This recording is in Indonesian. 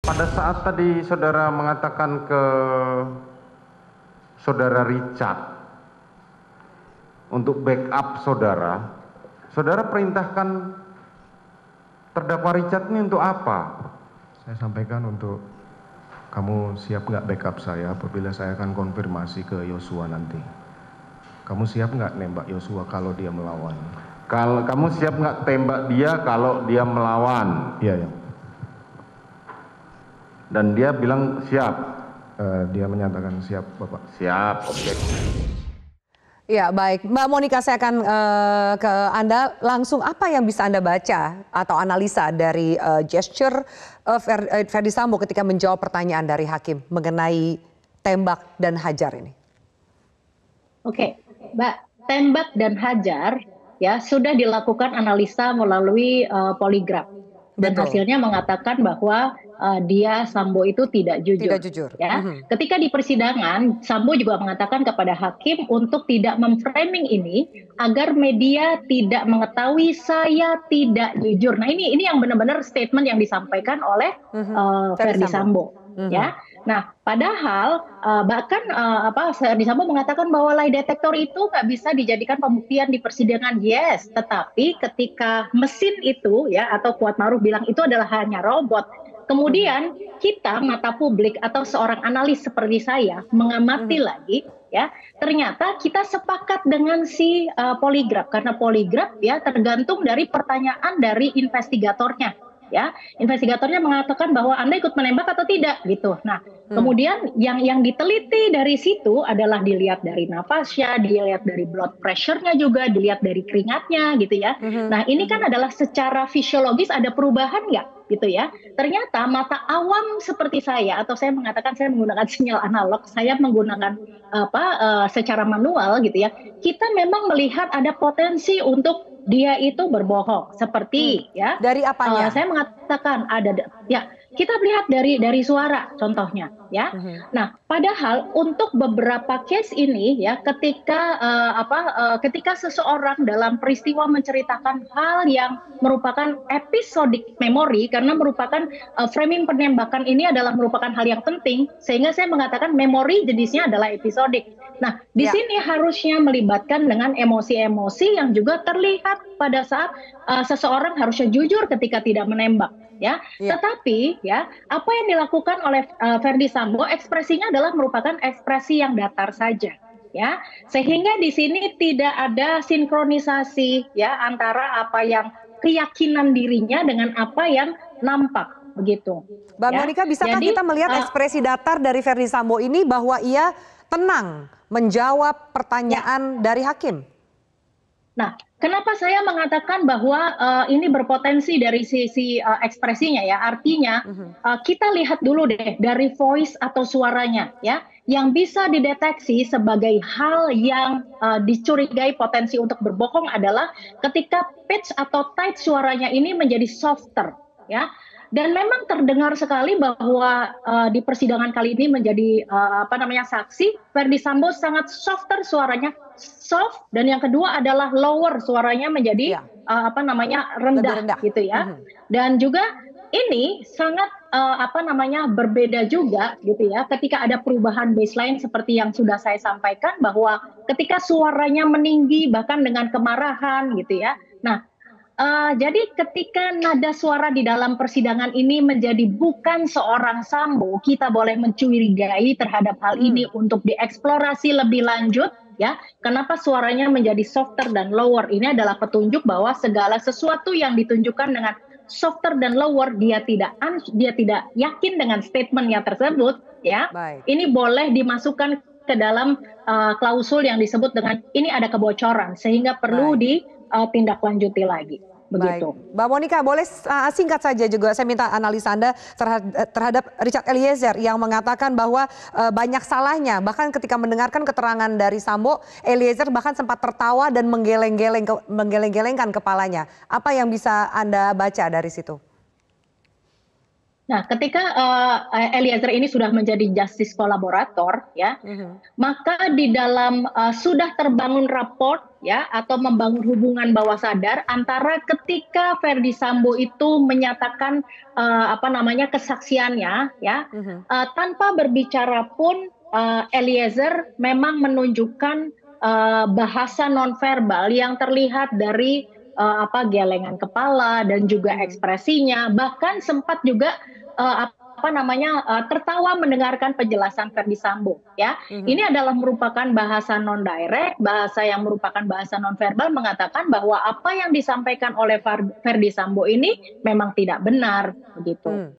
Pada saat tadi saudara mengatakan ke saudara Richard untuk backup saudara, saudara perintahkan terdakwa Richard ini untuk apa? Saya sampaikan untuk kamu siap nggak backup saya apabila saya akan konfirmasi ke Yosua nanti. Kamu siap nggak nembak Yosua kalau dia melawan? Kalau kamu siap nggak tembak dia kalau dia melawan? Iya, ya. Dan dia bilang siap. Dia menyatakan siap, Bapak. Siap, oke. Ya, baik. Mbak Monika, saya akan ke Anda langsung. Apa yang bisa Anda baca atau analisa dari gesture Ferdy Sambo ketika menjawab pertanyaan dari hakim mengenai tembak dan hajar ini? Oke, Mbak, tembak dan hajar ya sudah dilakukan analisa melalui poligraf. Dan hasilnya mengatakan bahwa dia Sambo itu tidak jujur. Tidak jujur. Ya. Ketika di persidangan, Sambo juga mengatakan kepada hakim untuk tidak memframing ini agar media tidak mengetahui saya tidak jujur. Nah ini yang benar-benar statement yang disampaikan oleh Ferdy Sambo. Ya. Nah, padahal bahkan Ferdy Sambo mengatakan bahwa lie detector itu nggak bisa dijadikan pembuktian di persidangan. Yes, tetapi ketika mesin itu ya atau Kuatmaruf bilang itu adalah hanya robot. Kemudian kita mata publik atau seorang analis seperti saya mengamati lagi ya, ternyata kita sepakat dengan si poligraf karena poligraf ya tergantung dari pertanyaan dari investigatornya. Ya, investigatornya mengatakan bahwa Anda ikut menembak atau tidak gitu. Nah, kemudian yang diteliti dari situ adalah dilihat dari nafasnya, dilihat dari blood pressure-nya juga, dilihat dari keringatnya gitu ya. Nah, ini kan adalah secara fisiologis ada perubahan nggak gitu ya. Ternyata mata awam seperti saya atau saya mengatakan saya menggunakan sinyal analog, saya menggunakan secara manual gitu ya. Kita memang melihat ada potensi untuk dia itu berbohong seperti ya dari apanya? Saya mengatakan ada ya kita lihat dari suara contohnya ya. Nah padahal untuk beberapa case ini ya ketika seseorang dalam peristiwa menceritakan hal yang merupakan episodic memory karena merupakan framing penembakan ini adalah merupakan hal yang penting sehingga saya mengatakan memori jenisnya adalah episodik. Nah, di sini harusnya melibatkan dengan emosi-emosi yang juga terlihat pada saat seseorang harusnya jujur ketika tidak menembak, ya. Tetapi, ya, apa yang dilakukan oleh Ferdy Sambo ekspresinya adalah merupakan ekspresi yang datar saja, ya. Sehingga di sini tidak ada sinkronisasi, ya, antara apa yang keyakinan dirinya dengan apa yang nampak. Begitu. Mbak Monika, bisakah kita melihat ekspresi datar dari Ferdy Sambo ini bahwa ia tenang menjawab pertanyaan dari hakim? Nah, kenapa saya mengatakan bahwa ini berpotensi dari sisi ekspresinya ya? Artinya kita lihat dulu deh dari voice atau suaranya ya, yang bisa dideteksi sebagai hal yang dicurigai potensi untuk berbohong adalah ketika pitch atau tight suaranya ini menjadi softer ya. Dan memang terdengar sekali bahwa di persidangan kali ini menjadi saksi, Ferdy Sambo sangat softer suaranya, soft, dan yang kedua adalah lower suaranya menjadi rendah gitu ya. Dan juga ini sangat berbeda juga gitu ya ketika ada perubahan baseline seperti yang sudah saya sampaikan bahwa ketika suaranya meninggi bahkan dengan kemarahan gitu ya. Nah, jadi ketika nada suara di dalam persidangan ini menjadi bukan seorang Sambo, kita boleh mencurigai terhadap hal ini untuk dieksplorasi lebih lanjut, ya. Kenapa suaranya menjadi softer dan lower? Ini adalah petunjuk bahwa segala sesuatu yang ditunjukkan dengan softer dan lower, dia tidak yakin dengan statementnya tersebut, ya. Ini boleh dimasukkan ke dalam klausul yang disebut dengan ini ada kebocoran, sehingga perlu ditindaklanjuti lagi. Begitu. Baik. Mbak Monika, boleh singkat saja juga saya minta analisa Anda terhadap Richard Eliezer yang mengatakan bahwa banyak salahnya. Bahkan ketika mendengarkan keterangan dari Sambo, Eliezer bahkan sempat tertawa dan menggeleng-gelengkan kepalanya. Apa yang bisa Anda baca dari situ? Nah, ketika Eliezer ini sudah menjadi justice kolaborator, ya, maka di dalam sudah terbangun raport, ya, atau membangun hubungan bawah sadar antara ketika Verdi Sambo itu menyatakan kesaksiannya, ya, tanpa berbicara pun Eliezer memang menunjukkan bahasa nonverbal yang terlihat dari gelengan kepala dan juga ekspresinya, bahkan sempat juga tertawa mendengarkan penjelasan Verdi Sambo, ya. Ini adalah merupakan bahasa non direct, bahasa yang merupakan bahasa nonverbal, mengatakan bahwa apa yang disampaikan oleh Verdi Sambo ini memang tidak benar, begitu.